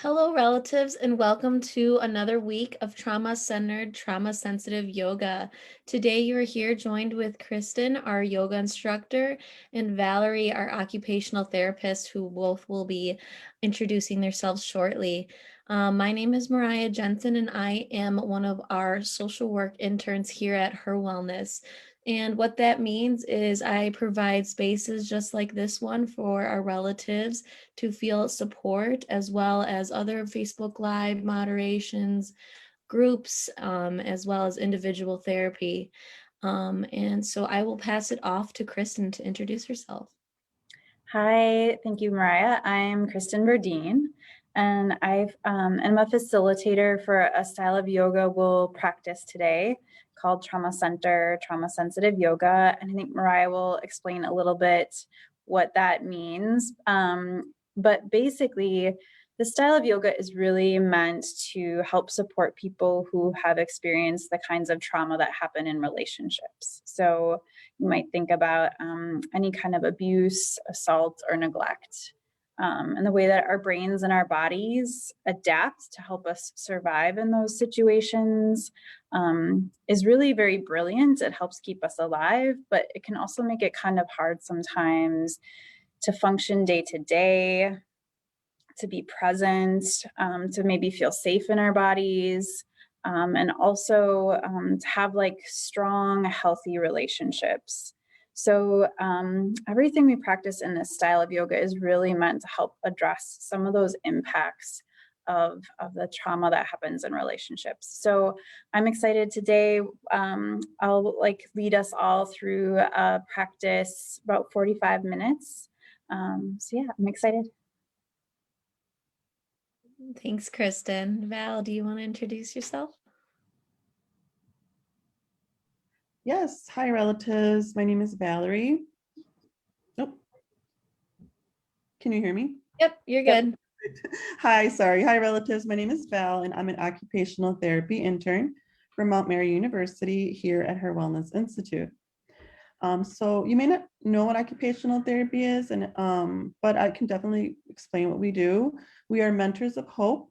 Hello, relatives, and welcome to another week of trauma-centered, trauma-sensitive yoga. Today, you are here joined with Kristin, our yoga instructor, and Valerie, our occupational therapist, who both will be introducing themselves shortly. My name is Mariah Jensen, and I am one of our social work interns here at HIR Wellness. And what that means is I provide spaces just like this one for our relatives to feel support, as well as other Facebook Live moderations, groups, as well as individual therapy. And so I will pass it off to Kristin to introduce herself. Hi, thank you, Mariah. I'm Kristin Burdine, and I'm a facilitator for a style of yoga we'll practice today called Trauma Center, Trauma Sensitive Yoga. And I think Mariah will explain a little bit what that means. But basically, the style of yoga is really meant to help support people who have experienced the kinds of trauma that happen in relationships. So you might think about any kind of abuse, assault, or neglect. And the way that our brains and our bodies adapt to help us survive in those situations is really very brilliant. It helps keep us alive, but it can also make it kind of hard sometimes to function day to day, to be present, to maybe feel safe in our bodies, and also to have like strong, healthy relationships. So everything we practice in this style of yoga is really meant to help address some of those impacts of the trauma that happens in relationships. So I'm excited today. I'll lead us all through a practice about 45 minutes. So yeah, I'm excited. Thanks, Kristin. Val, do you want to introduce yourself? Yes. Hi, relatives. My name is Valerie. Oh, can you hear me? Yep, you're good. Hi, sorry. Hi, relatives. My name is Val, and I'm an occupational therapy intern for Mount Mary University here at HIR Wellness Institute. So you may not know what occupational therapy is, but I can definitely explain what we do. We are mentors of hope,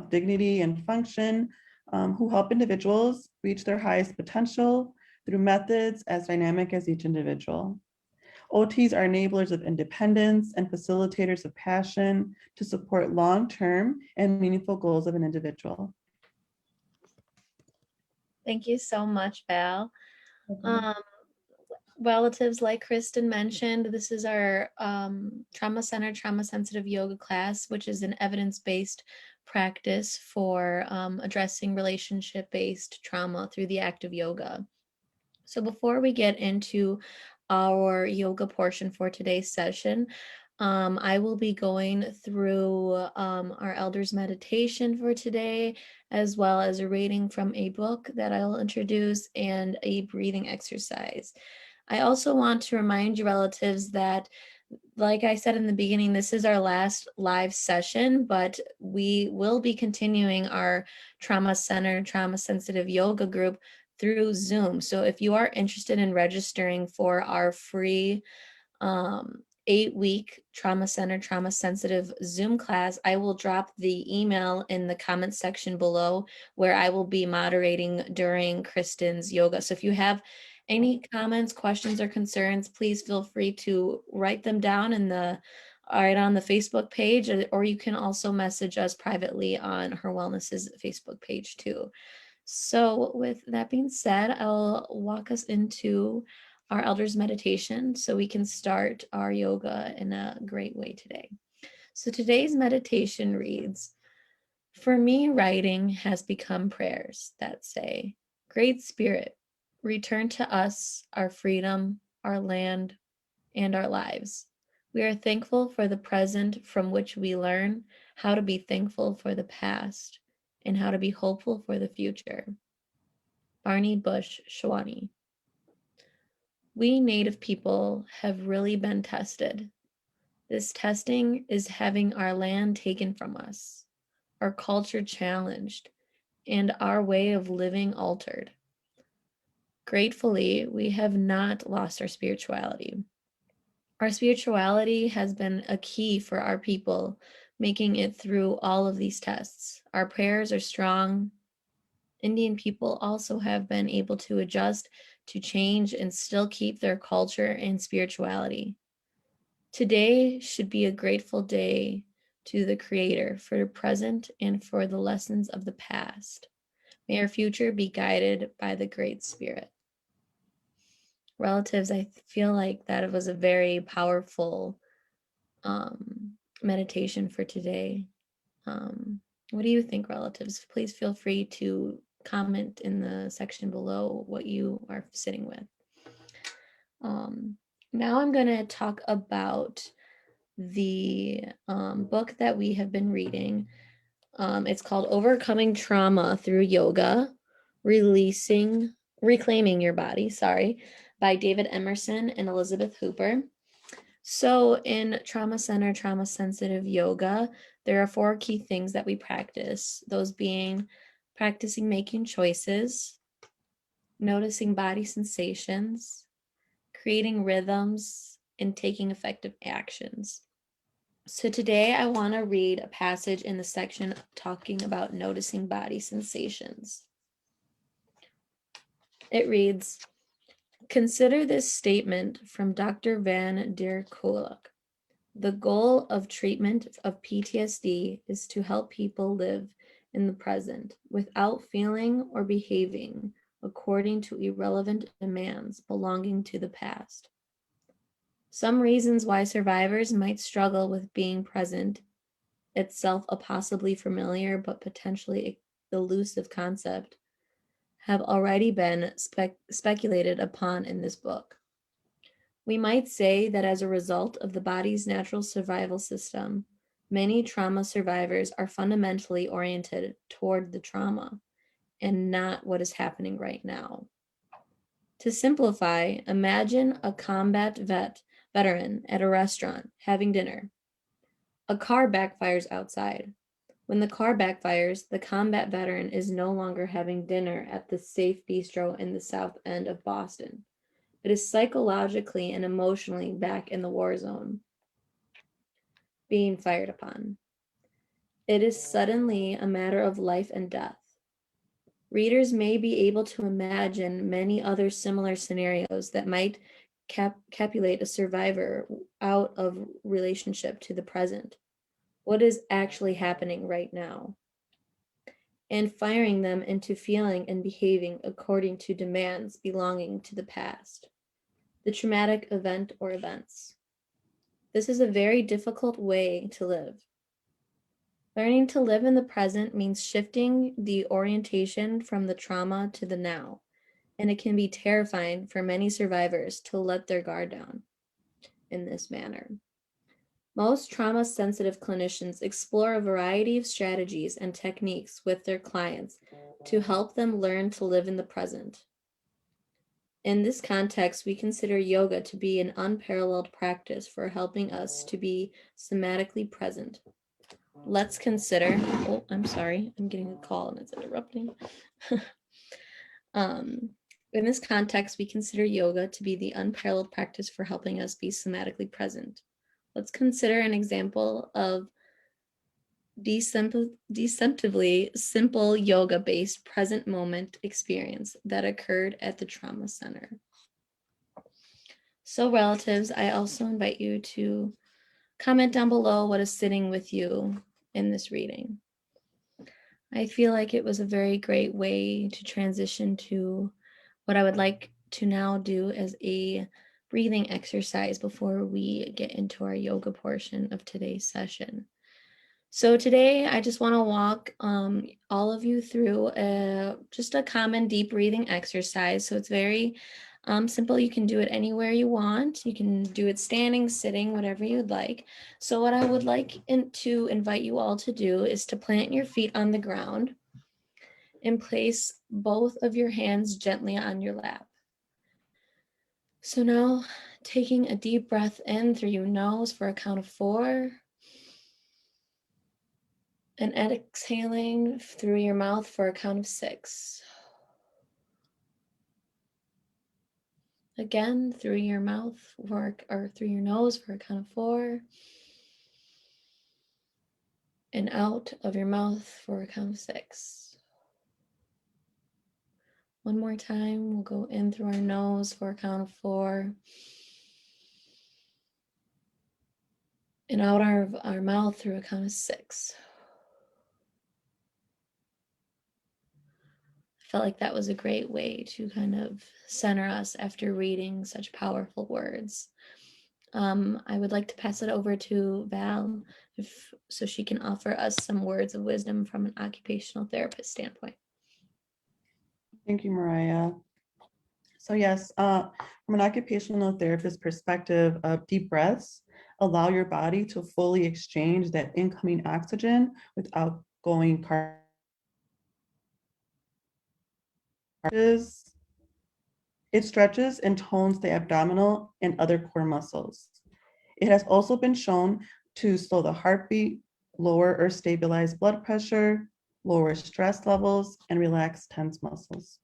dignity, and function who help individuals reach their highest potential through methods as dynamic as each individual. OTs are enablers of independence and facilitators of passion to support long-term and meaningful goals of an individual. Thank you so much, Val. Relatives, like Kristin mentioned, this is our trauma-centered, trauma-sensitive yoga class, which is an evidence-based practice for addressing relationship-based trauma through the act of yoga. So before we get into our yoga portion for today's session, I will be going through our elders meditation for today, as well as a reading from a book that I'll introduce and a breathing exercise. I also want to remind you, relatives, that like I said in the beginning, this is our last live session, but we will be continuing our trauma-centered, trauma-sensitive yoga group through Zoom. So if you are interested in registering for our free 8-week trauma-centered, trauma-sensitive Zoom class, I will drop the email in the comments section below, where I will be moderating during Kristin's yoga. So if you have any comments, questions, or concerns, please feel free to write them down on the Facebook page, or you can also message us privately on HIR Wellness's Facebook page too. So with that being said, I'll walk us into our elders meditation so we can start our yoga in a great way today. So today's meditation reads, "For me, writing has become prayers that say, 'Great Spirit, return to us our freedom, our land, and our lives. We are thankful for the present from which we learn how to be thankful for the past and how to be hopeful for the future.'" Barney Bush Shawani. We Native people have really been tested. This testing is having our land taken from us, our culture challenged, and our way of living altered. Gratefully, we have not lost our spirituality. Our spirituality has been a key for our people making it through all of these tests. Our prayers are strong. Indian people also have been able to adjust, to change, and still keep their culture and spirituality. Today should be a grateful day to the Creator for the present and for the lessons of the past. May our future be guided by the Great Spirit. Relatives, I feel like that was a very powerful meditation for today. What do you think, relatives? Please feel free to comment in the section below what you are sitting with. Now I'm going to talk about the book that we have been reading. It's called Overcoming Trauma Through Yoga, Reclaiming Your Body, by David Emerson and Elizabeth Hooper. So in trauma sensitive yoga, there are 4 key things that we practice. Those being practicing making choices, noticing body sensations, creating rhythms, and taking effective actions. So today I want to read a passage in the section talking about noticing body sensations. It reads, consider this statement from Dr. Van der Kolk. The goal of treatment of PTSD is to help people live in the present without feeling or behaving according to irrelevant demands belonging to the past. Some reasons why survivors might struggle with being present, itself a possibly familiar but potentially elusive concept, have already been speculated upon in this book. We might say that as a result of the body's natural survival system, many trauma survivors are fundamentally oriented toward the trauma and not what is happening right now. To simplify, imagine a combat veteran at a restaurant having dinner. A car backfires outside. When the car backfires, the combat veteran is no longer having dinner at the safe bistro in the South End of Boston. It is psychologically and emotionally back in the war zone, being fired upon. It is suddenly a matter of life and death. Readers may be able to imagine many other similar scenarios that might capulate a survivor out of relationship to the present. What is actually happening right now? And firing them into feeling and behaving according to demands belonging to the past, the traumatic event or events. This is a very difficult way to live. Learning to live in the present means shifting the orientation from the trauma to the now, and it can be terrifying for many survivors to let their guard down in this manner. Most trauma-sensitive clinicians explore a variety of strategies and techniques with their clients to help them learn to live in the present. In this context, we consider yoga to be an unparalleled practice for helping us to be somatically present. Let's consider, I'm sorry, I'm getting a call and it's interrupting. In this context, we consider yoga to be the unparalleled practice for helping us be somatically present. Let's consider an example of deceptively simple yoga-based present moment experience that occurred at the trauma center. So relatives, I also invite you to comment down below what is sitting with you in this reading. I feel like it was a very great way to transition to what I would like to now do as a breathing exercise before we get into our yoga portion of today's session. So today I just want to walk all of you through just a common deep breathing exercise. So it's very simple. You can do it anywhere you want. You can do it standing, sitting, whatever you'd like. So what I would like to invite you all to do is to plant your feet on the ground and place both of your hands gently on your lap. So now taking a deep breath in through your nose for a count of 4. And exhaling through your mouth for a count of 6. Again, through your mouth or through your nose for a count of 4. and out of your mouth for a count of 6. One more time, we'll go in through our nose for a count of 4. And out our mouth through a count of 6. I felt like that was a great way to kind of center us after reading such powerful words. I would like to pass it over to Val so she can offer us some words of wisdom from an occupational therapist standpoint. Thank you, Mariah. So yes, from an occupational therapist perspective, deep breaths allow your body to fully exchange that incoming oxygen with outgoing carbon. It stretches and tones the abdominal and other core muscles. It has also been shown to slow the heartbeat, lower or stabilize blood pressure, lower stress levels, and relax tense muscles.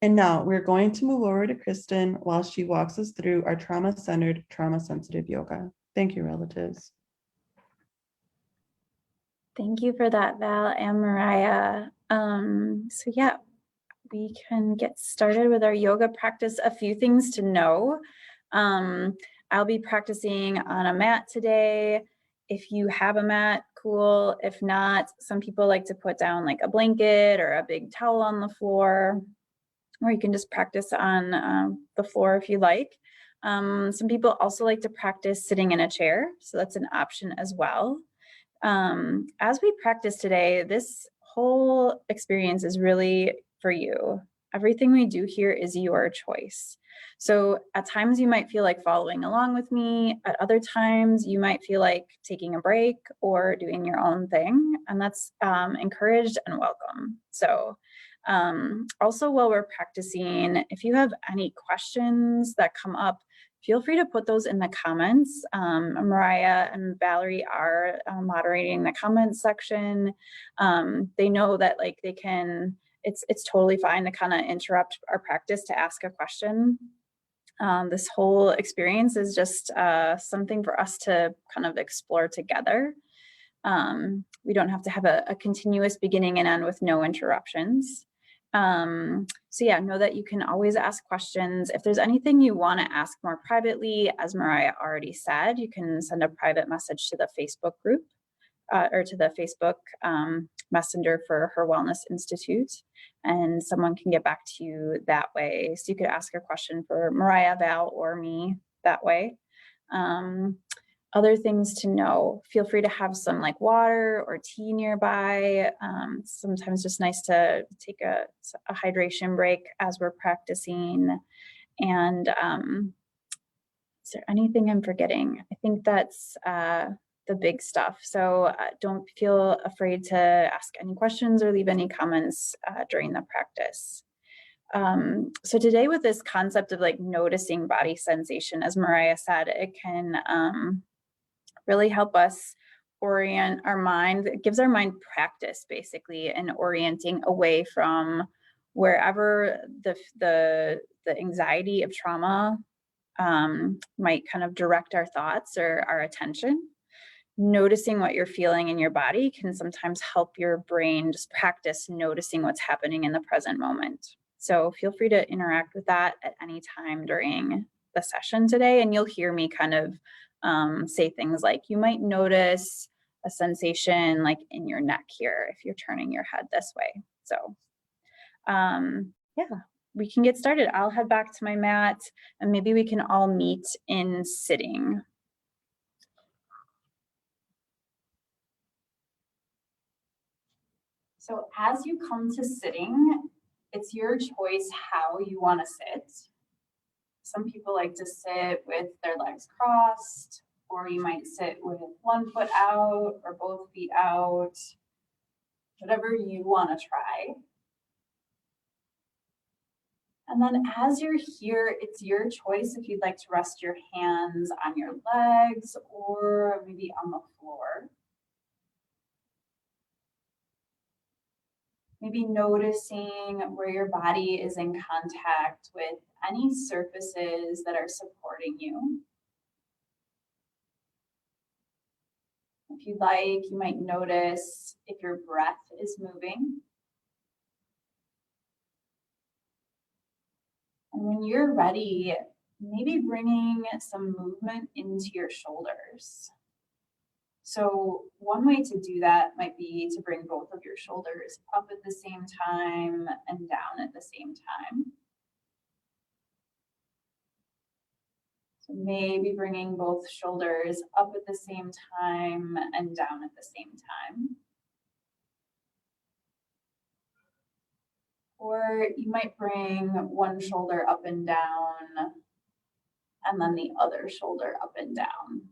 And now we're going to move over to Kristin while she walks us through our trauma-centered, trauma-sensitive yoga. Thank you, relatives. Thank you for that, Val and Mariah. So yeah, we can get started with our yoga practice. A few things to know. I'll be practicing on a mat today. If you have a mat, cool. If not, some people like to put down like a blanket or a big towel on the floor, or you can just practice on the floor if you like. Some people also like to practice sitting in a chair, so that's an option as well. As we practice today, this whole experience is really for you. Everything we do here is your choice. So at times you might feel like following along with me. At other times you might feel like taking a break or doing your own thing, and that's encouraged and welcome. So also while we're practicing, if you have any questions that come up, feel free to put those in the comments. Mariah and Valerie are moderating the comments section. They know that like they can, it's totally fine to kind of interrupt our practice to ask a question. This whole experience is just something for us to kind of explore together. We don't have to have a continuous beginning and end with no interruptions. So yeah, know that you can always ask questions. If there's anything you want to ask more privately, as Mariah already said, you can send a private message to the Facebook group or to the Facebook messenger for HIR Wellness Institute, and someone can get back to you that way. So you could ask a question for Mariah, Val, or me that way. Other things to know, feel free to have some like water or tea nearby. Sometimes just nice to take a hydration break as we're practicing. And is there anything I'm forgetting? I think that's the big stuff. So don't feel afraid to ask any questions or leave any comments during the practice. So today with this concept of like noticing body sensation, as Mariah said, it can really help us orient our mind. It gives our mind practice basically in orienting away from wherever the anxiety of trauma might kind of direct our thoughts or our attention. Noticing what you're feeling in your body can sometimes help your brain just practice noticing what's happening in the present moment. So feel free to interact with that at any time during the session today, and you'll hear me kind of say things like, you might notice a sensation like in your neck here if you're turning your head this way. So yeah, we can get started. I'll head back to my mat and maybe we can all meet in sitting. So as you come to sitting, it's your choice how you want to sit. Some people like to sit with their legs crossed, or you might sit with one foot out or both feet out, whatever you want to try. And then as you're here, it's your choice if you'd like to rest your hands on your legs or maybe on the floor. Maybe noticing where your body is in contact with any surfaces that are supporting you. If you'd like, you might notice if your breath is moving. And when you're ready, maybe bringing some movement into your shoulders. So one way to do that might be to bring both of your shoulders up at the same time and down at the same time. So maybe bringing both shoulders up at the same time and down at the same time. Or you might bring one shoulder up and down and then the other shoulder up and down.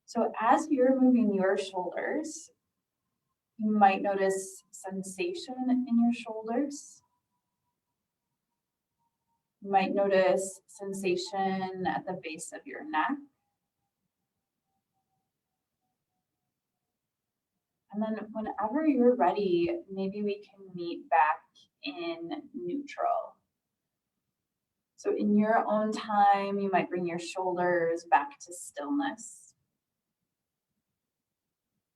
So as you're moving your shoulders, you might notice sensation in your shoulders. You might notice sensation at the base of your neck. And then whenever you're ready, maybe we can meet back in neutral. So in your own time, you might bring your shoulders back to stillness.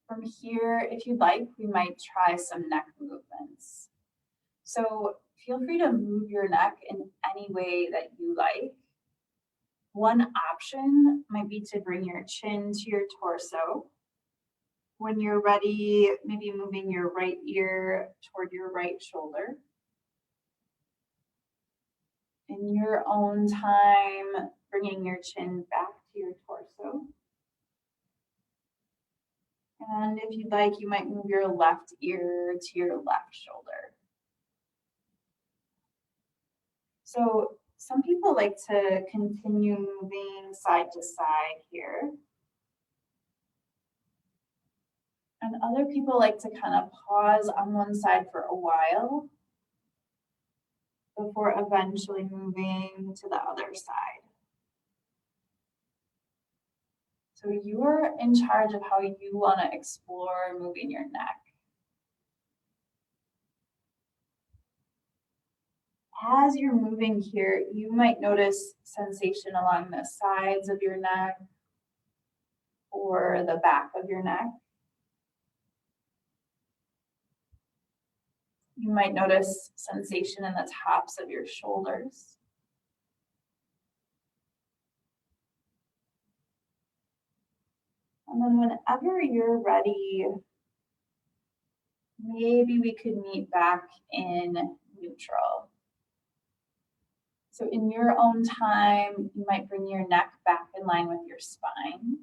From here, if you'd like, we might try some neck movements. So feel free to move your neck in any way that you like. One option might be to bring your chin to your torso. When you're ready, maybe moving your right ear toward your right shoulder. In your own time, bringing your chin back to your torso. And if you'd like, you might move your left ear to your left shoulder. So some people like to continue moving side to side here. And other people like to kind of pause on one side for a while before eventually moving to the other side. So you're in charge of how you want to explore moving your neck. As you're moving here, you might notice sensation along the sides of your neck or the back of your neck. You might notice sensation in the tops of your shoulders. And then whenever you're ready, maybe we could meet back in neutral. So in your own time, you might bring your neck back in line with your spine.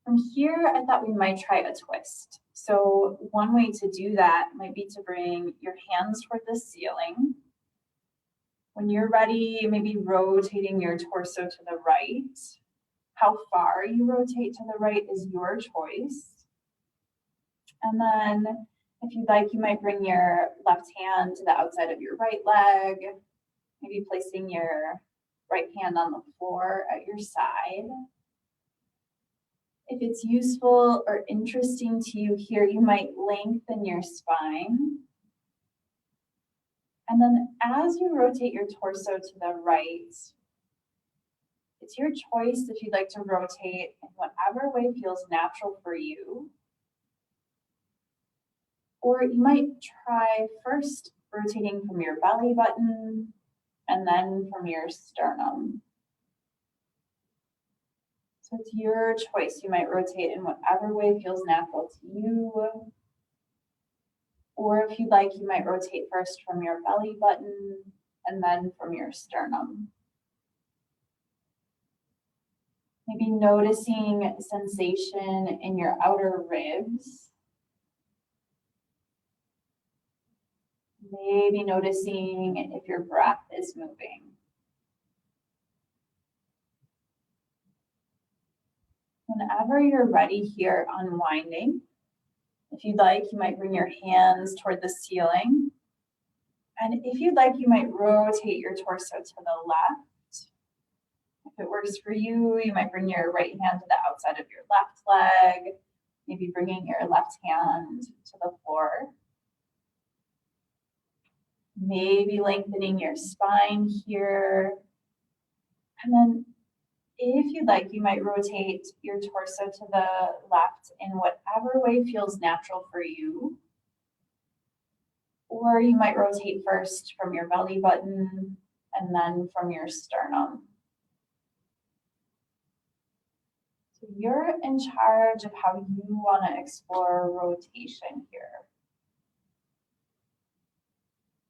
From here, I thought we might try a twist. So one way to do that might be to bring your hands toward the ceiling. When you're ready, maybe rotating your torso to the right. How far you rotate to the right is your choice. And then if you'd like, you might bring your left hand to the outside of your right leg, maybe placing your right hand on the floor at your side. If it's useful or interesting to you here, you might lengthen your spine. And then as you rotate your torso to the right, it's your choice if you'd like to rotate in whatever way feels natural for you. Or you might try first rotating from your belly button and then from your sternum. So it's your choice. You might rotate in whatever way feels natural to you. Or if you'd like, you might rotate first from your belly button and then from your sternum. Maybe noticing sensation in your outer ribs. Maybe noticing if your breath is moving. Whenever you're ready here, unwinding. If you'd like, you might bring your hands toward the ceiling. And if you'd like, you might rotate your torso to the left. If it works for you, you might bring your right hand to the outside of your left leg, maybe bringing your left hand to the floor. Maybe lengthening your spine here. And then if you'd like, you might rotate your torso to the left in whatever way feels natural for you. Or you might rotate first from your belly button and then from your sternum. So you're in charge of how you want to explore rotation here.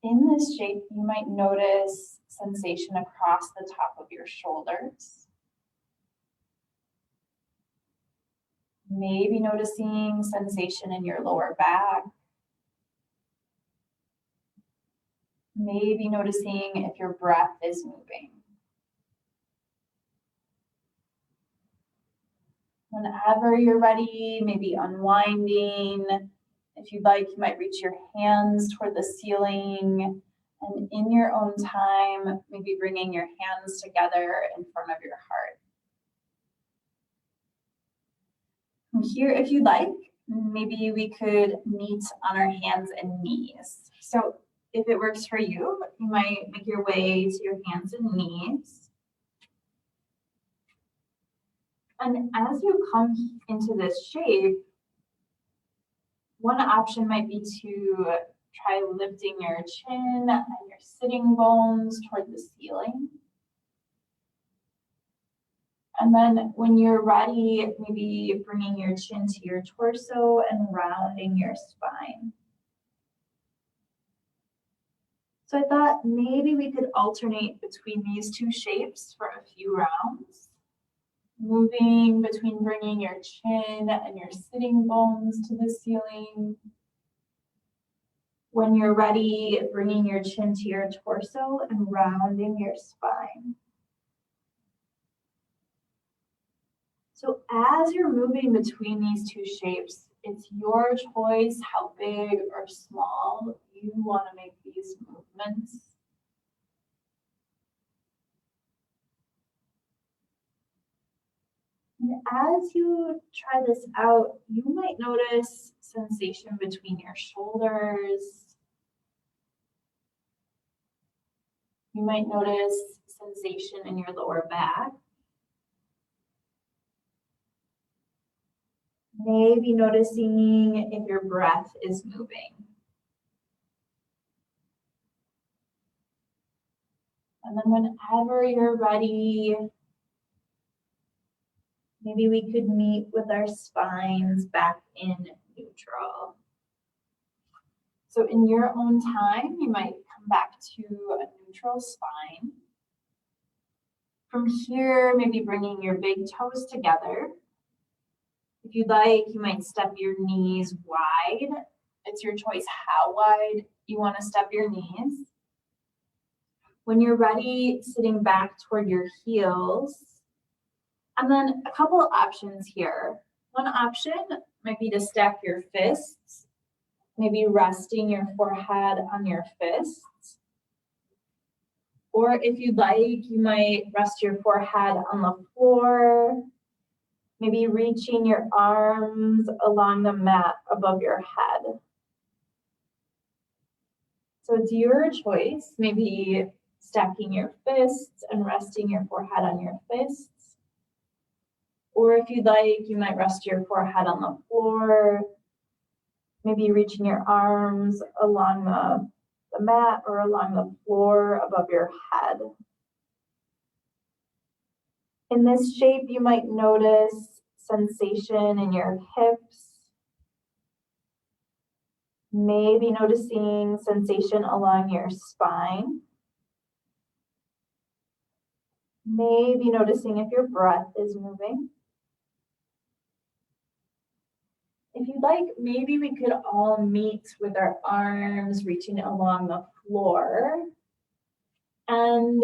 In this shape, you might notice sensation across the top of your shoulders. Maybe noticing sensation in your lower back. Maybe noticing if your breath is moving. Whenever you're ready, maybe unwinding. If you'd like, you might reach your hands toward the ceiling, and in your own time, maybe bringing your hands together in front of your heart. From here, if you'd like, maybe we could meet on our hands and knees. So if it works for you, you might make your way to your hands and knees. And as you come into this shape, one option might be to try lifting your chin and your sitting bones toward the ceiling. And then when you're ready, maybe bringing your chin to your torso and rounding your spine. So I thought maybe we could alternate between these two shapes for a few rounds. Moving between bringing your chin and your sitting bones to the ceiling. When you're ready, bringing your chin to your torso and rounding your spine. So as you're moving between these two shapes, it's your choice how big or small you want to make these movements. And as you try this out, you might notice sensation between your shoulders. You might notice sensation in your lower back. Maybe noticing if your breath is moving. And then whenever you're ready, maybe we could meet with our spines back in neutral. So in your own time, you might come back to a neutral spine. From here, maybe bringing your big toes together. If you'd like, you might step your knees wide. It's your choice how wide you want to step your knees. When you're ready, sitting back toward your heels. And then a couple of options here. One option might be to stack your fists, maybe resting your forehead on your fists. Or if you'd like, you might rest your forehead on the floor, maybe reaching your arms along the mat above your head. So it's your choice, maybe stacking your fists and resting your forehead on your fists. Or if you'd like, you might rest your forehead on the floor, maybe reaching your arms along the mat or along the floor above your head. In this shape, you might notice sensation in your hips, maybe noticing sensation along your spine, maybe noticing if your breath is moving. If you'd like, maybe we could all meet with our arms reaching along the floor. And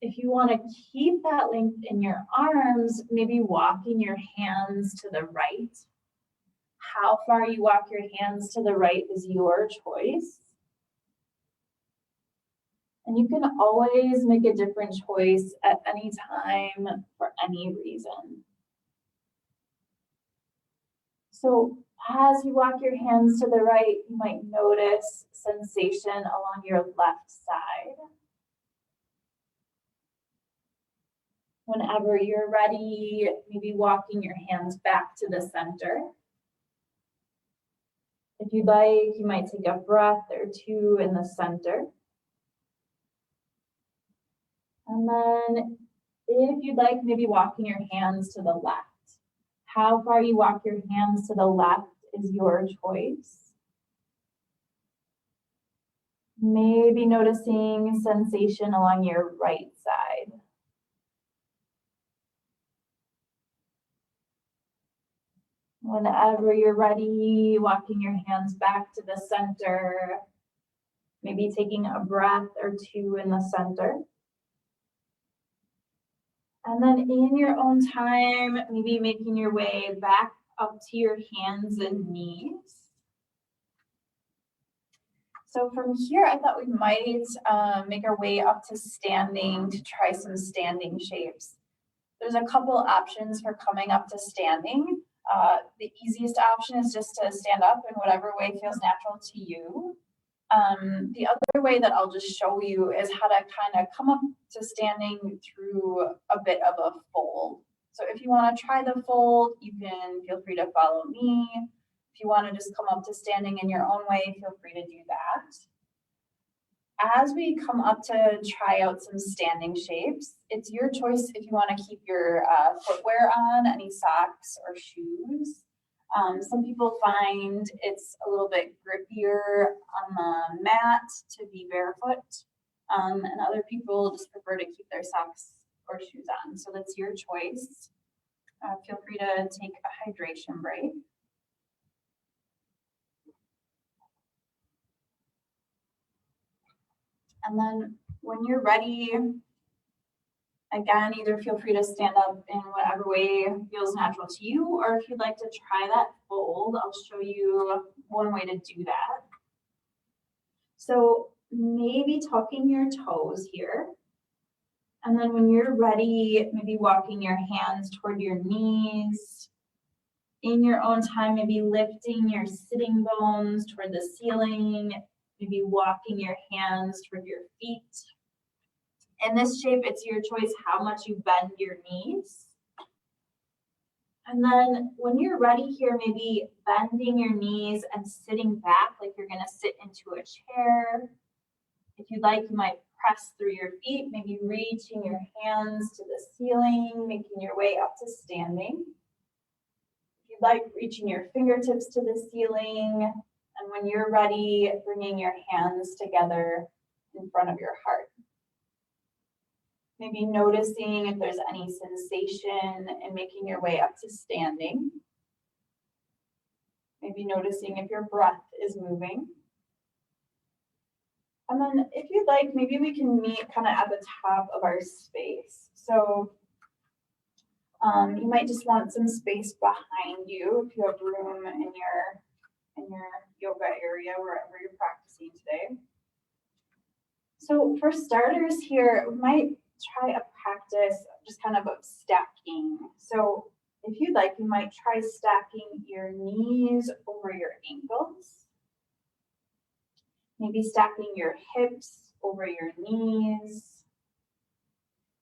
if you want to keep that length in your arms, maybe walking your hands to the right. How far you walk your hands to the right is your choice. And you can always make a different choice at any time for any reason. So as you walk your hands to the right, you might notice sensation along your left side. Whenever you're ready, maybe walking your hands back to the center. If you'd like, you might take a breath or two in the center. And then if you'd like, maybe walking your hands to the left. How far you walk your hands to the left is your choice. Maybe noticing sensation along your right side. Whenever you're ready, walking your hands back to the center, maybe taking a breath or two in the center. And then in your own time, maybe making your way back up to your hands and knees. So from here, I thought we might make our way up to standing to try some standing shapes. There's a couple options for coming up to standing. The easiest option is just to stand up in whatever way feels natural to you. The other way that I'll just show you is how to kind of come up to standing through a bit of a fold. So if you want to try the fold, you can feel free to follow me. If you want to just come up to standing in your own way, feel free to do that. As we come up to try out some standing shapes, it's your choice if you want to keep your footwear on, any socks or shoes. Some people find it's a little bit grippier on the mat to be barefoot, and other people just prefer to keep their socks or shoes on. So that's your choice. Feel free to take a hydration break. And then when you're ready, again, either feel free to stand up in whatever way feels natural to you, or if you'd like to try that fold, I'll show you one way to do that. So maybe tucking your toes here. And then when you're ready, maybe walking your hands toward your knees. In your own time, maybe lifting your sitting bones toward the ceiling, maybe walking your hands toward your feet. In this shape, it's your choice how much you bend your knees. And then when you're ready here, maybe bending your knees and sitting back like you're gonna sit into a chair. If you'd like, you might press through your feet, maybe reaching your hands to the ceiling, making your way up to standing. If you'd like, reaching your fingertips to the ceiling. And when you're ready, bringing your hands together in front of your heart. Maybe noticing if there's any sensation in making your way up to standing. Maybe noticing if your breath is moving. And then if you'd like, maybe we can meet kind of at the top of our space. So you might just want some space behind you if you have room in your yoga area, wherever you're practicing today. So for starters here, we might try a practice just kind of stacking. So if you'd like, you might try stacking your knees over your ankles. Maybe stacking your hips over your knees.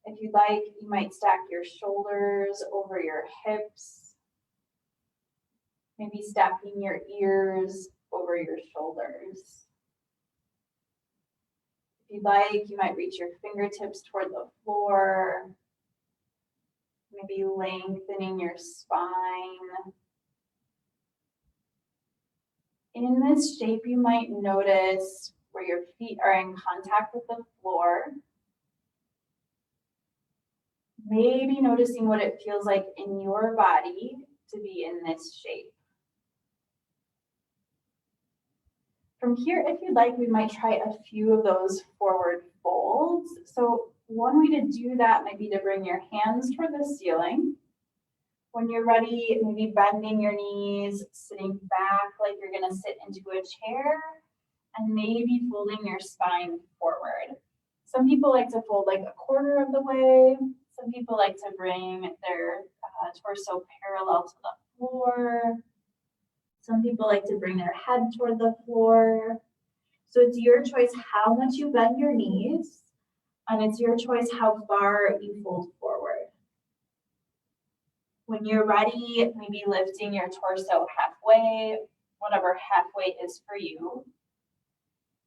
If you'd like, you might stack your shoulders over your hips. Maybe stacking your ears over your shoulders. If you'd like, you might reach your fingertips toward the floor. Maybe lengthening your spine. In this shape, you might notice where your feet are in contact with the floor. Maybe noticing what it feels like in your body to be in this shape. From here, if you'd like, we might try a few of those forward folds. So one way to do that might be to bring your hands toward the ceiling. When you're ready, maybe bending your knees, sitting back like you're gonna sit into a chair, and maybe folding your spine forward. Some people like to fold like a quarter of the way. Some people like to bring their torso parallel to the floor. Some people like to bring their head toward the floor. So it's your choice how much you bend your knees, and it's your choice how far you fold forward. When you're ready, maybe lifting your torso halfway, whatever halfway is for you.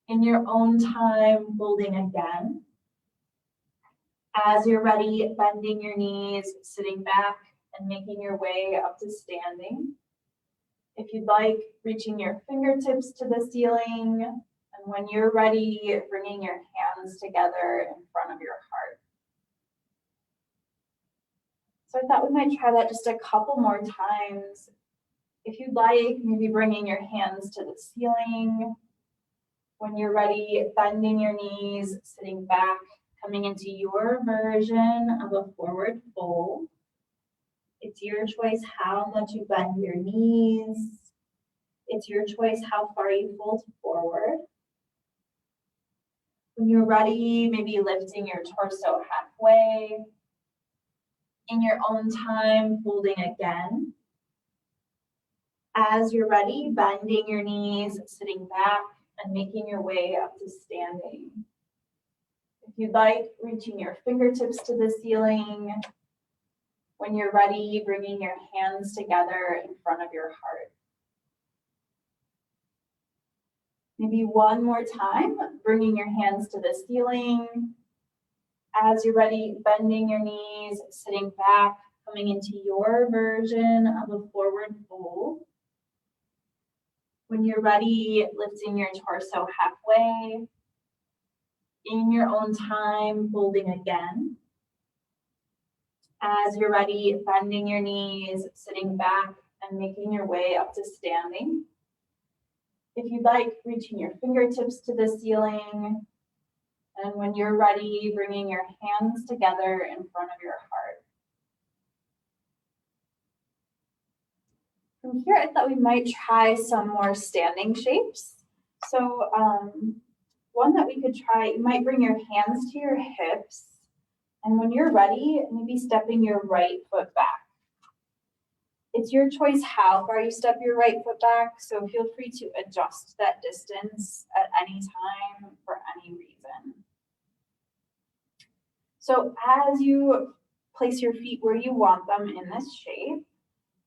In your own time, folding again. As you're ready, bending your knees, sitting back, and making your way up to standing. If you'd like, reaching your fingertips to the ceiling. And when you're ready, bringing your hands together in front of your heart. So I thought we might try that just a couple more times. If you'd like, maybe bringing your hands to the ceiling. When you're ready, bending your knees, sitting back, coming into your version of a forward fold. It's your choice how much you bend your knees. It's your choice how far you fold forward. When you're ready, maybe lifting your torso halfway. In your own time, folding again. As you're ready, bending your knees, sitting back, and making your way up to standing. If you'd like, reaching your fingertips to the ceiling. When you're ready, bringing your hands together in front of your heart. Maybe one more time, bringing your hands to the ceiling. As you're ready, bending your knees, sitting back, coming into your version of a forward fold. When you're ready, lifting your torso halfway. In your own time, folding again. As you're ready, bending your knees, sitting back, and making your way up to standing. If you'd like, reaching your fingertips to the ceiling. And when you're ready, bringing your hands together in front of your heart. From here, I thought we might try some more standing shapes. So one that we could try, you might bring your hands to your hips. And when you're ready, maybe stepping your right foot back. It's your choice how far you step your right foot back, so feel free to adjust that distance at any time for any reason. So as you place your feet where you want them in this shape,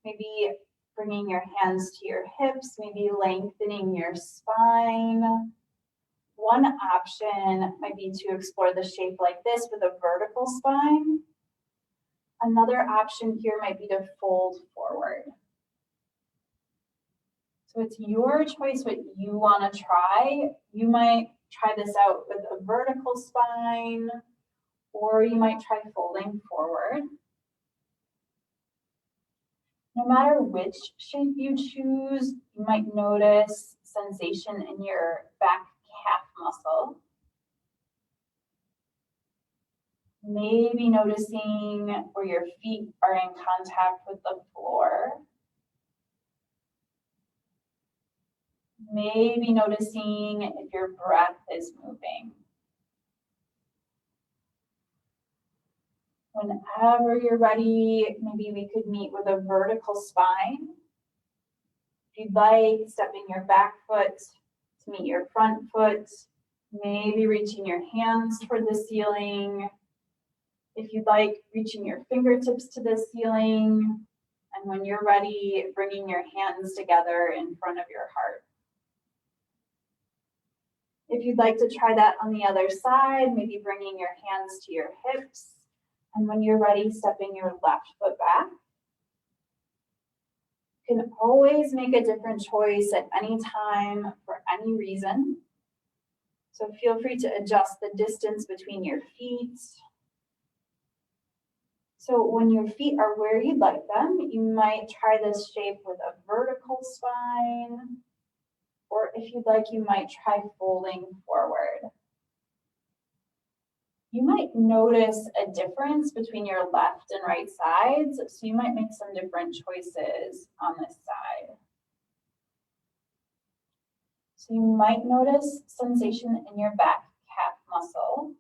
maybe bringing your hands to your hips, maybe lengthening your spine. One option might be to explore the shape like this with a vertical spine. Another option here might be to fold forward. So it's your choice what you want to try. You might try this out with a vertical spine, or you might try folding forward. No matter which shape you choose, you might notice sensation in your back calf muscle. Maybe noticing where your feet are in contact with the floor. Maybe noticing if your breath is moving. Whenever you're ready, maybe we could meet with a vertical spine. If you'd like, stepping your back foot to meet your front foot, maybe reaching your hands toward the ceiling. If you'd like, reaching your fingertips to the ceiling. And when you're ready, bringing your hands together in front of your heart. If you'd like to try that on the other side, maybe bringing your hands to your hips. And when you're ready, stepping your left foot back. You can always make a different choice at any time for any reason. So feel free to adjust the distance between your feet. So when your feet are where you'd like them, you might try this shape with a vertical spine. Or if you'd like, you might try folding forward. You might notice a difference between your left and right sides, so you might make some different choices on this side. So you might notice sensation in your back calf muscle.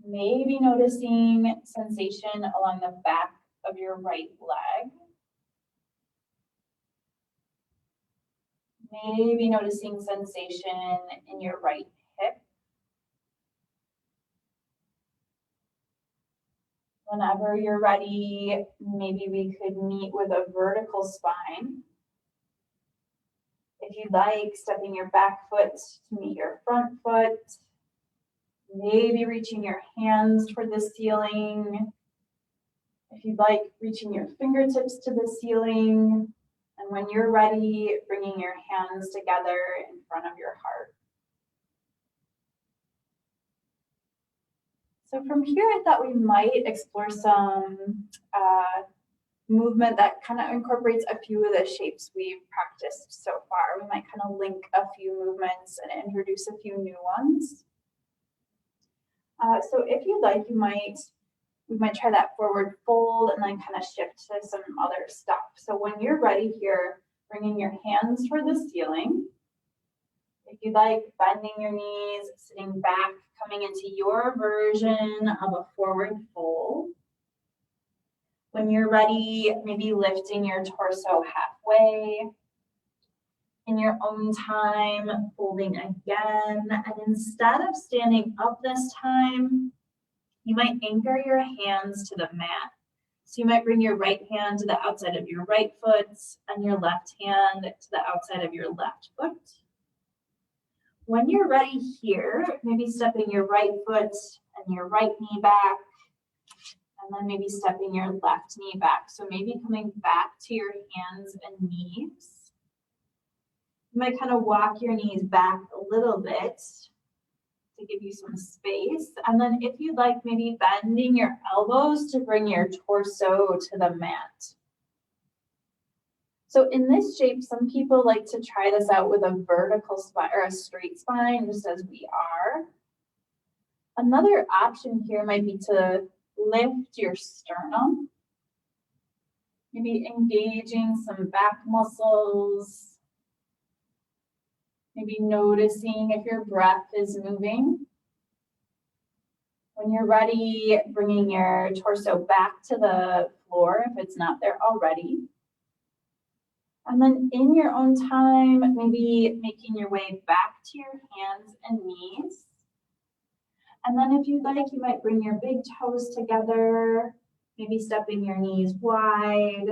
Maybe noticing sensation along the back of your right leg. Maybe noticing sensation in your right hip. Whenever you're ready, maybe we could meet with a vertical spine. If you'd like, stepping your back foot to meet your front foot. Maybe reaching your hands toward the ceiling. If you'd like, reaching your fingertips to the ceiling. And when you're ready, bringing your hands together in front of your heart. So from here, I thought we might explore some movement that kind of incorporates a few of the shapes we've practiced so far. We might kind of link a few movements and introduce a few new ones. So if you'd like, we might try that forward fold and then kind of shift to some other stuff. So when you're ready here, bringing your hands toward the ceiling. If you'd like, bending your knees, sitting back, coming into your version of a forward fold. When you're ready, maybe lifting your torso halfway. In your own time, folding again. And instead of standing up this time, you might anchor your hands to the mat. So you might bring your right hand to the outside of your right foot and your left hand to the outside of your left foot. When you're ready here, maybe stepping your right foot and your right knee back, and then maybe stepping your left knee back. So maybe coming back to your hands and knees. You might kind of walk your knees back a little bit to give you some space. And then if you'd like, maybe bending your elbows to bring your torso to the mat. So in this shape, some people like to try this out with a vertical spine or a straight spine, just as we are. Another option here might be to lift your sternum, maybe engaging some back muscles, maybe noticing if your breath is moving. When you're ready, bringing your torso back to the floor if it's not there already. And then in your own time, maybe making your way back to your hands and knees. And then if you'd like, you might bring your big toes together, maybe stepping your knees wide.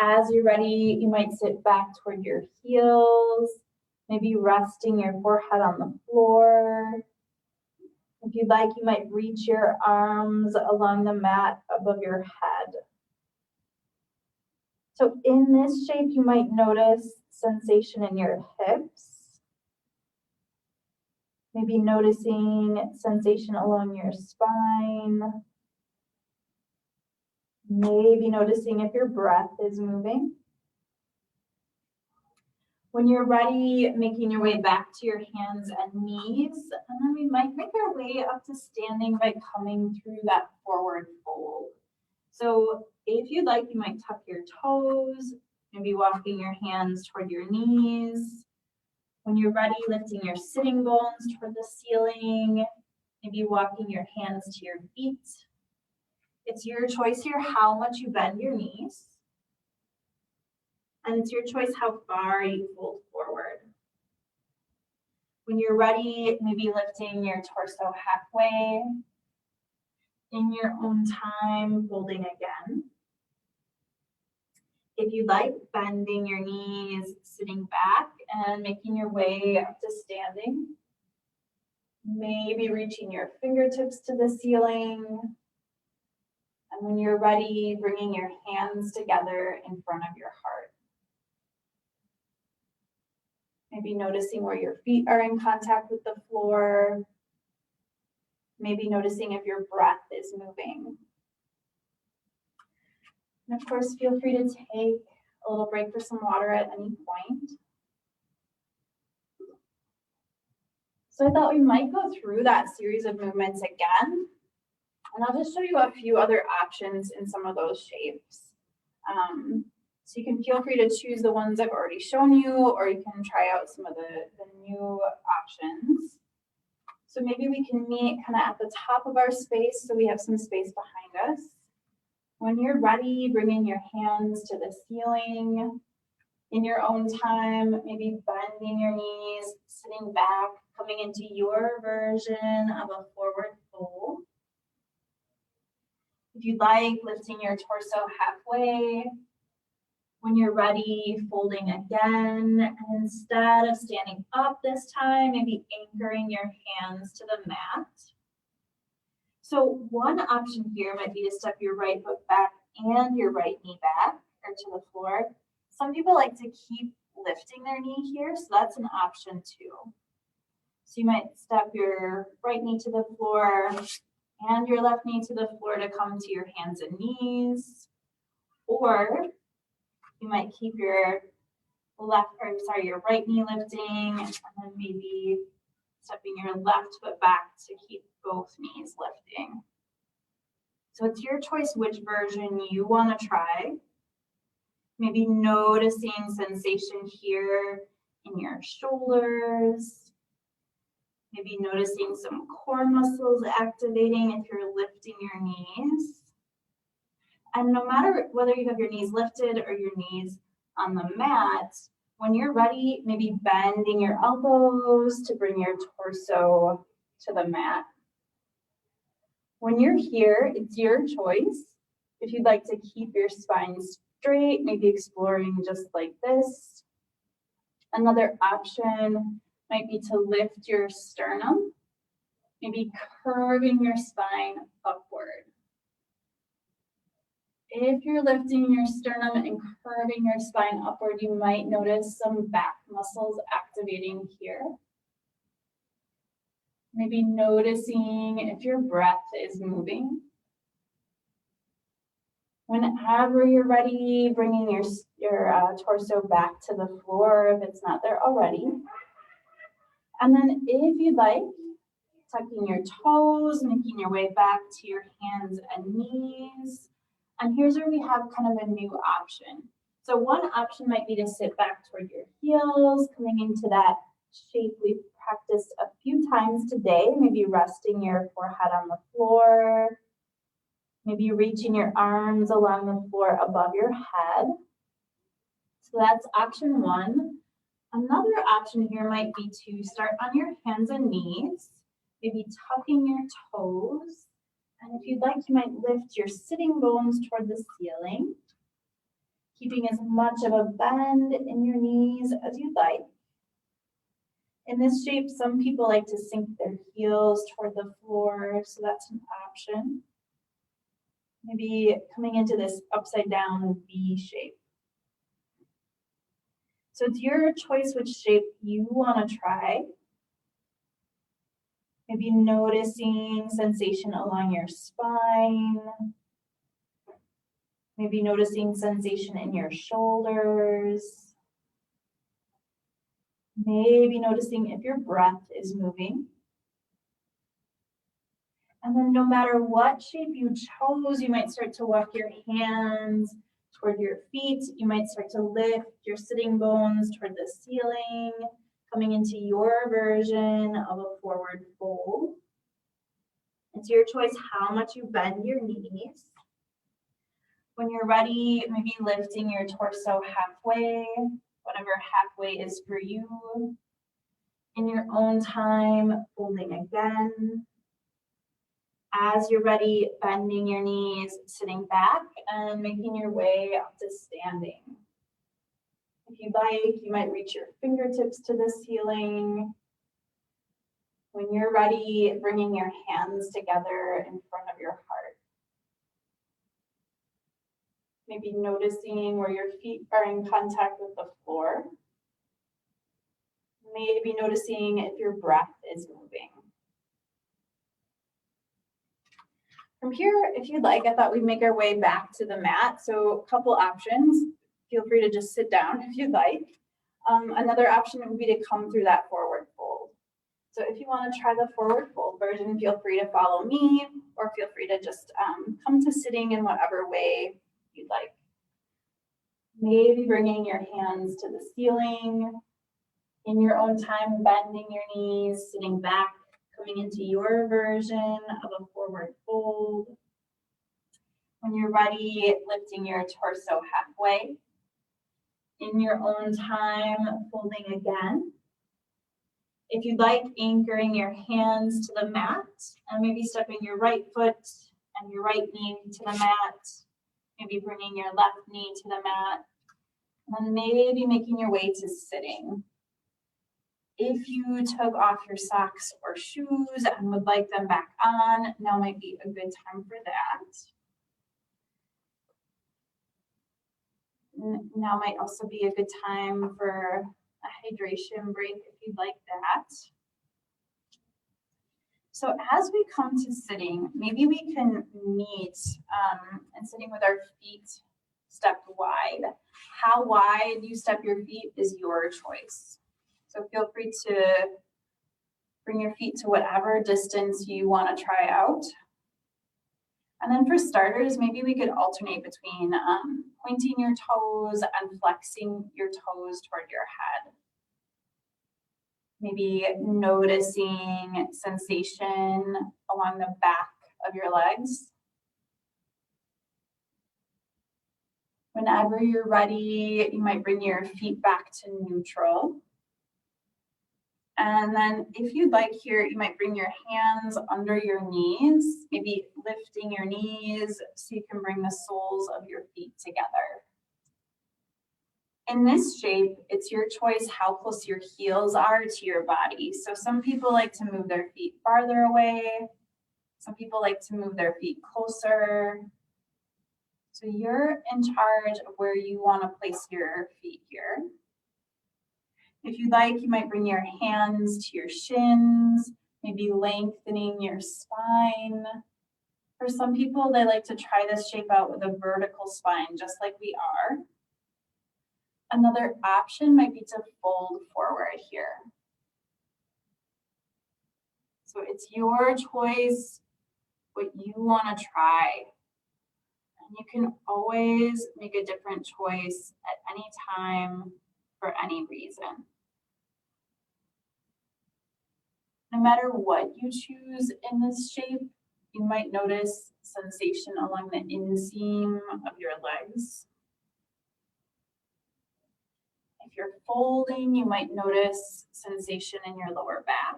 As you're ready, you might sit back toward your heels, maybe resting your forehead on the floor. If you'd like, you might reach your arms along the mat above your head. So in this shape, you might notice sensation in your hips. Maybe noticing sensation along your spine. Maybe noticing if your breath is moving. When you're ready, making your way back to your hands and knees, and then we might make our way up to standing by coming through that forward fold. So if you'd like, you might tuck your toes, maybe walking your hands toward your knees. When you're ready, lifting your sitting bones toward the ceiling, maybe walking your hands to your feet. It's your choice here how much you bend your knees. And it's your choice how far you fold forward. When you're ready, maybe lifting your torso halfway. In your own time, folding again. If you'd like, bending your knees, sitting back and making your way up to standing. Maybe reaching your fingertips to the ceiling. And when you're ready, bringing your hands together in front of your heart. Maybe noticing where your feet are in contact with the floor. Maybe noticing if your breath is moving. And of course, feel free to take a little break for some water at any point. So I thought we might go through that series of movements again. And I'll just show you a few other options in some of those shapes. So you can feel free to choose the ones I've already shown you, or you can try out some of the new options. So maybe we can meet kind of at the top of our space so we have some space behind us. When you're ready, bringing your hands to the ceiling. In your own time, maybe bending your knees, sitting back, coming into your version of a forward fold. If you'd like, lifting your torso halfway. When you're ready, folding again. And instead of standing up this time, maybe anchoring your hands to the mat. So one option here might be to step your right foot back and your right knee back or to the floor. Some people like to keep lifting their knee here, so that's an option too. So you might step your right knee to the floor and your left knee to the floor to come to your hands and knees. Or you might keep your your right knee lifting, and then maybe stepping your left foot back to keep both knees lifting. So it's your choice which version you want to try. Maybe noticing sensation here in your shoulders. Maybe noticing some core muscles activating if you're lifting your knees. And no matter whether you have your knees lifted or your knees on the mat, when you're ready, maybe bending your elbows to bring your torso to the mat. When you're here, it's your choice. If you'd like to keep your spine straight, maybe exploring just like this. Another option might be to lift your sternum, maybe curving your spine upward. If you're lifting your sternum and curving your spine upward, you might notice some back muscles activating here. Maybe noticing if your breath is moving. Whenever you're ready, bringing your torso back to the floor if it's not there already. And then if you'd like, tucking your toes, making your way back to your hands and knees. And here's where we have kind of a new option. So one option might be to sit back toward your heels, coming into that shape we've practiced a few times today, maybe resting your forehead on the floor, maybe reaching your arms along the floor above your head. So that's option one. Another option here might be to start on your hands and knees, maybe tucking your toes. And if you'd like, you might lift your sitting bones toward the ceiling, keeping as much of a bend in your knees as you'd like. In this shape, some people like to sink their heels toward the floor, so that's an option. Maybe coming into this upside down V shape. So it's your choice which shape you want to try. Maybe noticing sensation along your spine. Maybe noticing sensation in your shoulders. Maybe noticing if your breath is moving. And then no matter what shape you chose, you might start to walk your hands toward your feet. You might start to lift your sitting bones toward the ceiling, coming into your version of a forward fold. It's your choice how much you bend your knees. When you're ready, maybe lifting your torso halfway, whatever halfway is for you. In your own time, folding again. As you're ready, bending your knees, sitting back, and making your way up to standing. If you'd like, you might reach your fingertips to the ceiling. When you're ready, bringing your hands together in front of your heart. Maybe noticing where your feet are in contact with the floor. Maybe noticing if your breath is moving. From here, if you'd like, I thought we'd make our way back to the mat. So a couple options. Feel free to just sit down if you'd like. Another option would be to come through that forward fold. So if you want to try the forward fold version, feel free to follow me, or feel free to just come to sitting in whatever way you'd like. Maybe bringing your hands to the ceiling. In your own time, bending your knees, sitting back, coming into your version of a forward fold. When you're ready, lifting your torso halfway. In your own time, folding again. If you'd like, anchoring your hands to the mat and maybe stepping your right foot and your right knee to the mat. Maybe bringing your left knee to the mat. And then maybe making your way to sitting. If you took off your socks or shoes and would like them back on, now might be a good time for that. Now might also be a good time for a hydration break if you'd like that. So as we come to sitting, maybe we can meet and sitting with our feet stepped wide. How wide you step your feet is your choice. So feel free to bring your feet to whatever distance you want to try out. And then for starters, maybe we could alternate between pointing your toes and flexing your toes toward your head. Maybe noticing sensation along the back of your legs. Whenever you're ready, you might bring your feet back to neutral. And then if you'd like here, you might bring your hands under your knees, maybe lifting your knees so you can bring the soles of your feet together. In this shape, it's your choice how close your heels are to your body. So some people like to move their feet farther away. Some people like to move their feet closer. So you're in charge of where you want to place your feet here. If you'd like, you might bring your hands to your shins, maybe lengthening your spine. For some people, they like to try this shape out with a vertical spine, just like we are. Another option might be to fold forward here. So it's your choice what you want to try. And you can always make a different choice at any time for any reason. No matter what you choose in this shape, you might notice sensation along the inseam of your legs. If you're folding, you might notice sensation in your lower back.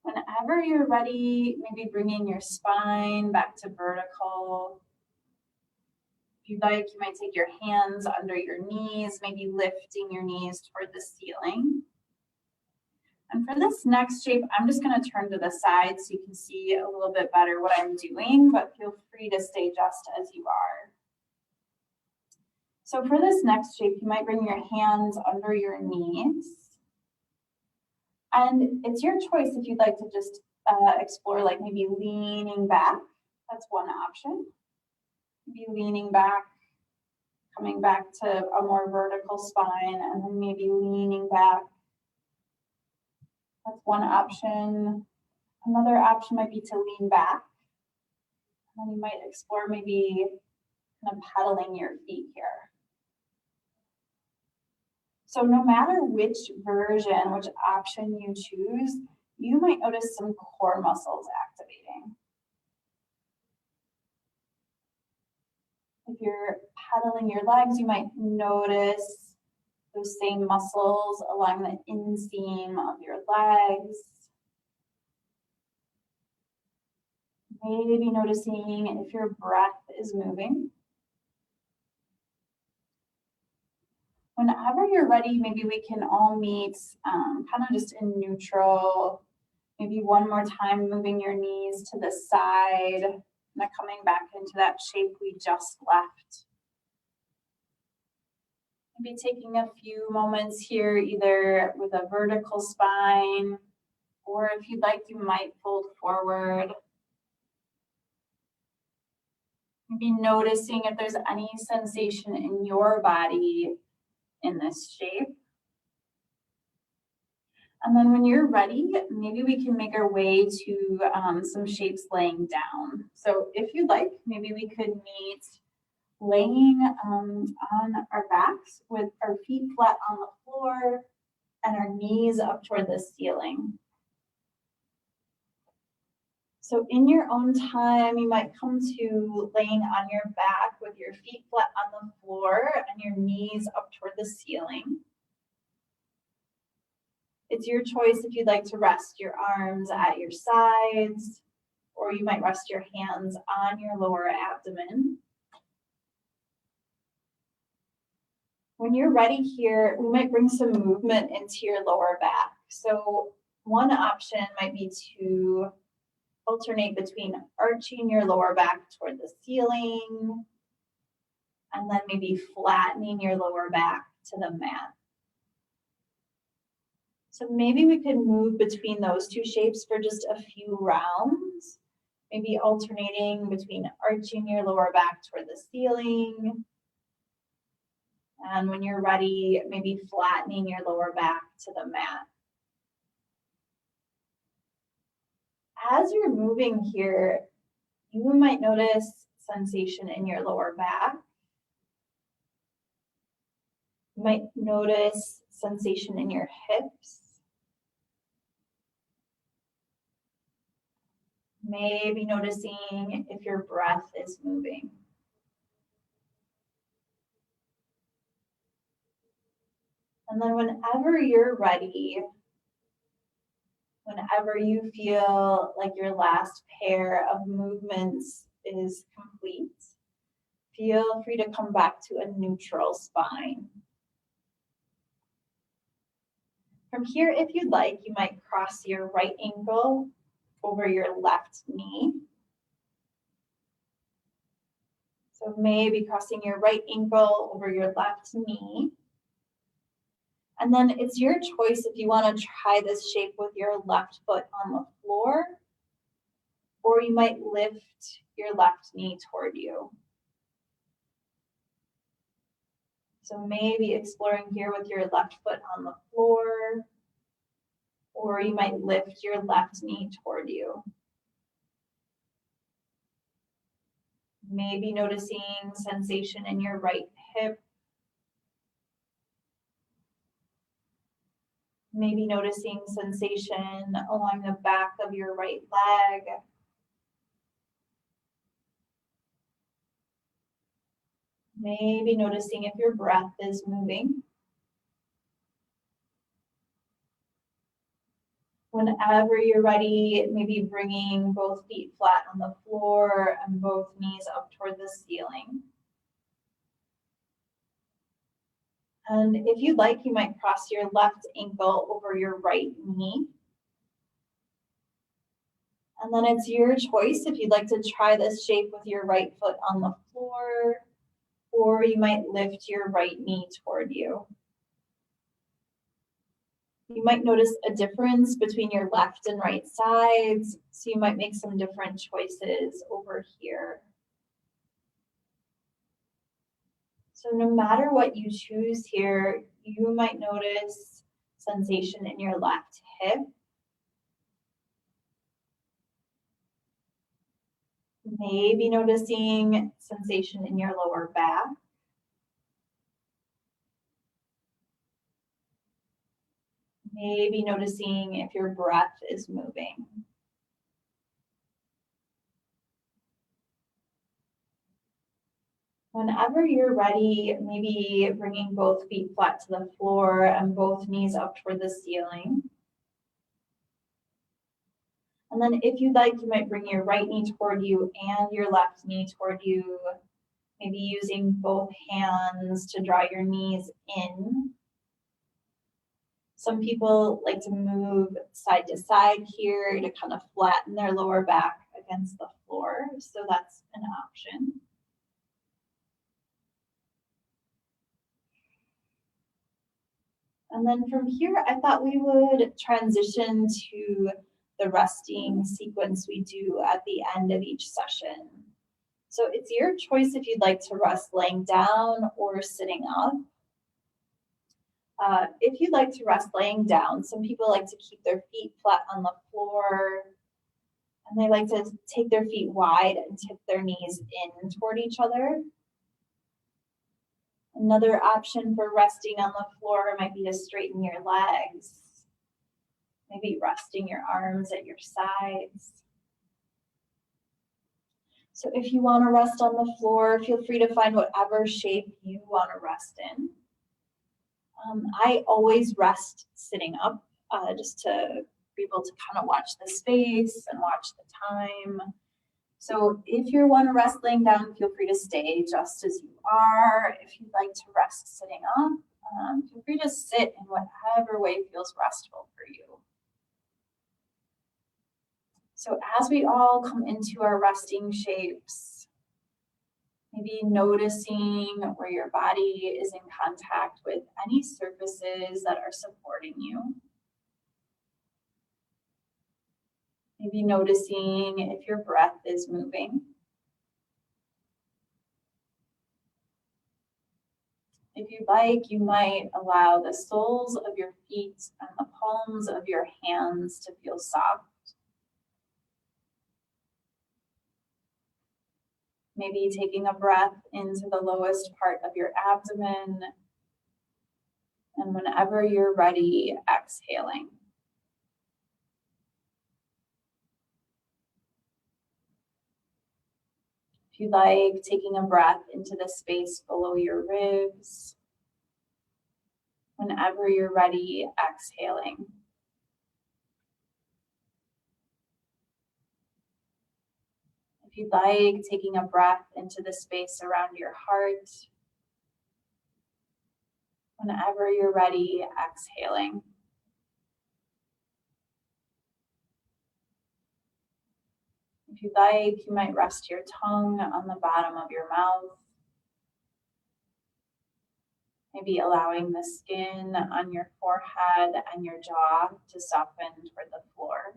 Whenever you're ready, maybe bringing your spine back to vertical. If you'd like, you might take your hands under your knees, maybe lifting your knees toward the ceiling. And for this next shape, I'm just going to turn to the side so you can see a little bit better what I'm doing, but feel free to stay just as you are. So for this next shape, you might bring your hands under your knees. And it's your choice if you'd like to just explore like maybe leaning back. That's one option. Maybe leaning back, coming back to a more vertical spine, and then maybe leaning back. That's one option. Another option might be to lean back. And then you might explore maybe kind of pedaling your feet here. So no matter which version, which option you choose, you might notice some core muscles activating. If you're pedaling your legs, you might notice those same muscles along the inseam of your legs. Maybe noticing if your breath is moving. Whenever you're ready, maybe we can all meet kind of just in neutral. Maybe one more time, moving your knees to the side, and then coming back into that shape we just left. Maybe taking a few moments here, either with a vertical spine, or if you'd like, you might fold forward. Maybe noticing if there's any sensation in your body in this shape. And then when you're ready, maybe we can make our way to some shapes laying down. So if you'd like, maybe we could meet laying on our backs with our feet flat on the floor and our knees up toward the ceiling. So in your own time, you might come to laying on your back with your feet flat on the floor and your knees up toward the ceiling. It's your choice if you'd like to rest your arms at your sides, or you might rest your hands on your lower abdomen. When you're ready here, we might bring some movement into your lower back. So one option might be to alternate between arching your lower back toward the ceiling and then maybe flattening your lower back to the mat. So maybe we could move between those two shapes for just a few rounds, maybe alternating between arching your lower back toward the ceiling, and when you're ready, maybe flattening your lower back to the mat. As you're moving here, you might notice sensation in your lower back. You might notice sensation in your hips. Maybe noticing if your breath is moving. And then whenever you're ready, whenever you feel like your last pair of movements is complete, feel free to come back to a neutral spine. From here, if you'd like, you might cross your right ankle over your left knee. So maybe crossing your right ankle over your left knee. And then it's your choice if you want to try this shape with your left foot on the floor, or you might lift your left knee toward you. So maybe exploring here with your left foot on the floor, or you might lift your left knee toward you. Maybe noticing sensation in your right hip. Maybe noticing sensation along the back of your right leg. Maybe noticing if your breath is moving. Whenever you're ready, maybe bringing both feet flat on the floor and both knees up toward the ceiling. And if you'd like, you might cross your left ankle over your right knee. And then it's your choice if you'd like to try this shape with your right foot on the floor, or you might lift your right knee toward you. You might notice a difference between your left and right sides, so you might make some different choices over here. So no matter what you choose here, you might notice sensation in your left hip. Maybe noticing sensation in your lower back. Maybe noticing if your breath is moving. Whenever you're ready, maybe bringing both feet flat to the floor and both knees up toward the ceiling. And then if you'd like, you might bring your right knee toward you and your left knee toward you, maybe using both hands to draw your knees in. Some people like to move side to side here to kind of flatten their lower back against the floor, so that's an option. And then from here, I thought we would transition to the resting sequence we do at the end of each session. So it's your choice if you'd like to rest laying down or sitting up. If you'd like to rest laying down, some people like to keep their feet flat on the floor, and they like to take their feet wide and tip their knees in toward each other. Another option for resting on the floor might be to straighten your legs, maybe resting your arms at your sides. So if you want to rest on the floor, feel free to find whatever shape you want to rest in. I always rest sitting up. just to be able to kind of watch the space and watch the time. So if you're one to rest laying down, feel free to stay just as you are. If you'd like to rest sitting up, feel free to sit in whatever way feels restful for you. So as we all come into our resting shapes, maybe noticing where your body is in contact with any surfaces that are supporting you. Maybe noticing if your breath is moving. If you'd like, you might allow the soles of your feet and the palms of your hands to feel soft. Maybe taking a breath into the lowest part of your abdomen. And whenever you're ready, exhaling. If you'd like, taking a breath into the space below your ribs. Whenever you're ready, exhaling. If you'd like, taking a breath into the space around your heart. Whenever you're ready, exhaling. If you'd like, you might rest your tongue on the bottom of your mouth. Maybe allowing the skin on your forehead and your jaw to soften toward the floor.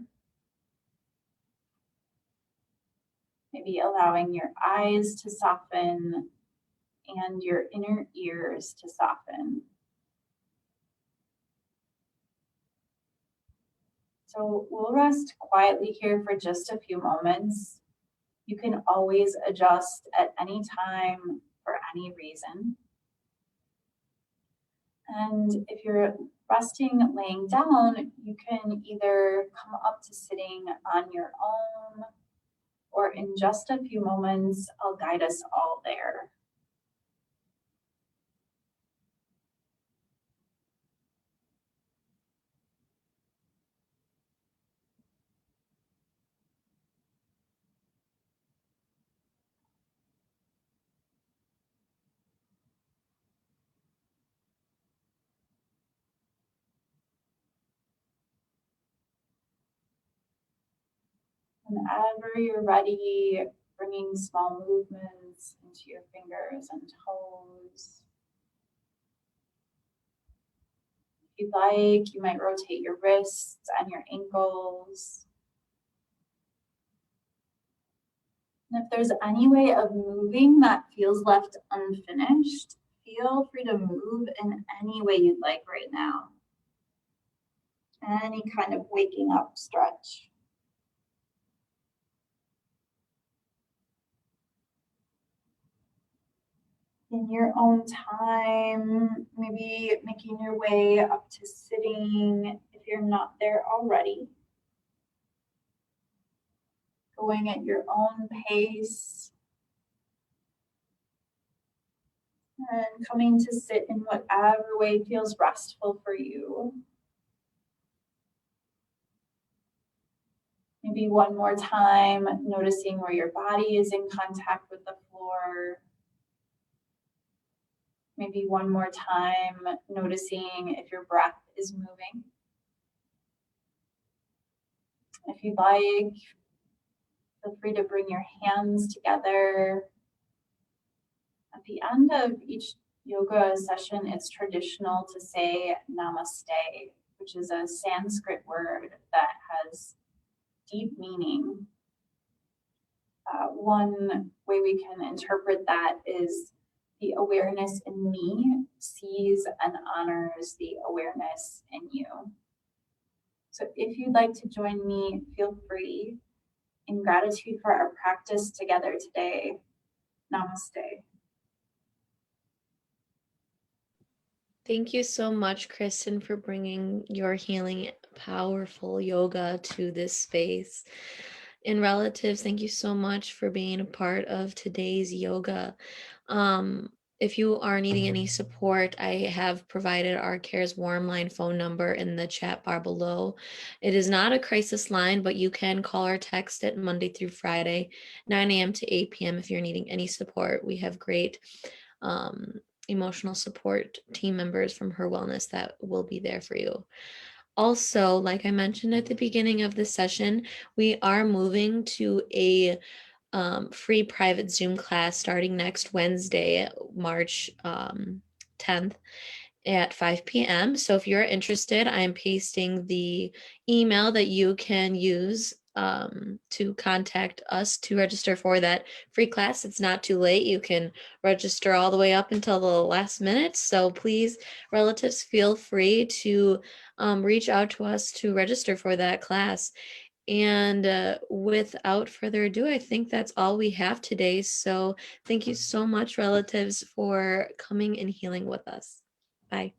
Maybe allowing your eyes to soften and your inner ears to soften. So we'll rest quietly here for just a few moments. You can always adjust at any time for any reason. And if you're resting laying down, you can either come up to sitting on your own, or in just a few moments, I'll guide us all there. Whenever you're ready, bringing small movements into your fingers and toes. If you'd like, you might rotate your wrists and your ankles. And if there's any way of moving that feels left unfinished, feel free to move in any way you'd like right now. Any kind of waking up stretch. In your own time, maybe making your way up to sitting if you're not there already. Going at your own pace. And coming to sit in whatever way feels restful for you. Maybe one more time, noticing where your body is in contact with the floor. Maybe one more time, noticing if your breath is moving. If you'd like, feel free to bring your hands together. At the end of each yoga session, it's traditional to say namaste, which is a Sanskrit word that has deep meaning. One way we can interpret that is the awareness in me sees and honors the awareness in you. So if you'd like to join me, feel free. In gratitude for our practice together today, namaste. Thank you so much, Kristin, for bringing your healing, powerful yoga to this space. And relatives, thank you so much for being a part of today's yoga. if you are needing any support, I have provided our CARES Warm Line phone number in the chat bar below. It is not a crisis line, but you can call or text it Monday through Friday, 9 a.m. to 8 p.m. if you're needing any support. We have great emotional support team members from HIR Wellness that will be there for you. Also, like I mentioned at the beginning of the session, we are moving to a free private Zoom class starting next Wednesday, March 10th at 5 p.m. So if you're interested, I'm pasting the email that you can use to contact us to register for that free class. It's not too late. You can register all the way up until the last minute. So please, relatives, feel free to reach out to us to register for that class. And without further ado, I think that's all we have today. So thank you so much, relatives, for coming and healing with us. Bye.